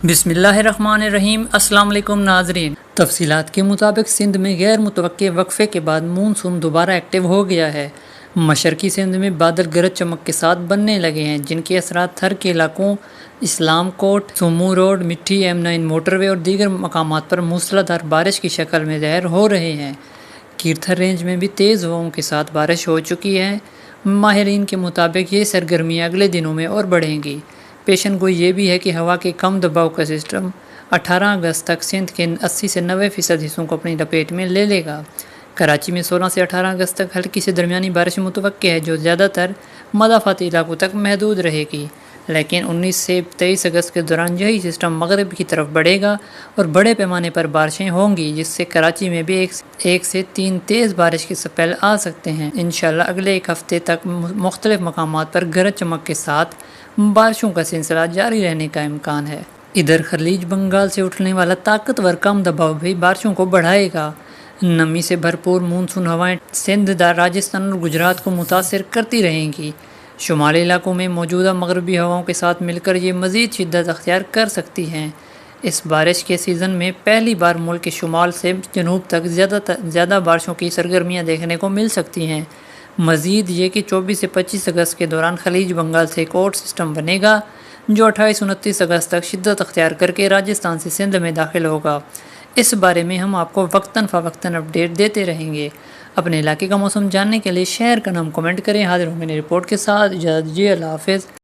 بسم اللہ الرحمن الرحیم۔ السلام علیکم ناظرین۔ تفصیلات کے مطابق سندھ میں غیر متوقع وقفے کے بعد مونسون دوبارہ ایکٹیو ہو گیا ہے۔ مشرقی سندھ میں بادل گرج چمک کے ساتھ بننے لگے ہیں، جن کے اثرات تھر کے علاقوں اسلام کوٹ، سومو روڈ، مٹھی، M9 موٹر وے اور دیگر مقامات پر موسلادھار بارش کی شکل میں ظاہر ہو رہے ہیں۔ کیرتھر رینج میں بھی تیز ہواؤں کے ساتھ بارش ہو چکی ہے۔ ماہرین کے مطابق یہ سرگرمیاں اگلے دنوں میں اور بڑھیں گی۔ پیشن گوئی یہ بھی ہے کہ ہوا کے کم دباؤ کا سسٹم 18 اگست تک سندھ کے 80 سے 90% حصوں کو اپنی لپیٹ میں لے لے گا۔ کراچی میں 16 سے 18 اگست تک ہلکی سے درمیانی بارش متوقع ہے، جو زیادہ تر مضافاتی علاقوں تک محدود رہے گی، لیکن 19 سے 23 اگست کے دوران یہی سسٹم مغرب کی طرف بڑھے گا اور بڑے پیمانے پر بارشیں ہوں گی، جس سے کراچی میں بھی 1 سے 3 تیز بارش کے سپیل آ سکتے ہیں۔ انشاءاللہ اگلے ایک ہفتے تک مختلف مقامات پر گرج چمک کے ساتھ بارشوں کا سلسلہ جاری رہنے کا امکان ہے۔ ادھر خلیج بنگال سے اٹھنے والا طاقتور کم دباؤ بھی بارشوں کو بڑھائے گا۔ نمی سے بھرپور مونسون ہوائیں سندھ، راجستھان اور گجرات کو متاثر کرتی رہیں گی۔ شمالی علاقوں میں موجودہ مغربی ہواؤں کے ساتھ مل کر یہ مزید شدت اختیار کر سکتی ہیں۔ اس بارش کے سیزن میں پہلی بار ملک کے شمال سے جنوب تک زیادہ بارشوں کی سرگرمیاں دیکھنے کو مل سکتی ہیں۔ مزید یہ کہ 24 سے 25 اگست کے دوران خلیج بنگال سے ایک اور سسٹم بنے گا، جو 28-29 اگست تک شدت اختیار کر کے راجستھان سے سندھ میں داخل ہوگا۔ اس بارے میں ہم آپ کو وقتاً فوقتاً اپڈیٹ دیتے رہیں گے۔ اپنے علاقے کا موسم جاننے کے لیے شہر کا نام کمنٹ کریں۔ حاضر ہوں میں نے رپورٹ کے ساتھ۔ اجازت دیجیے، اللہ حافظ۔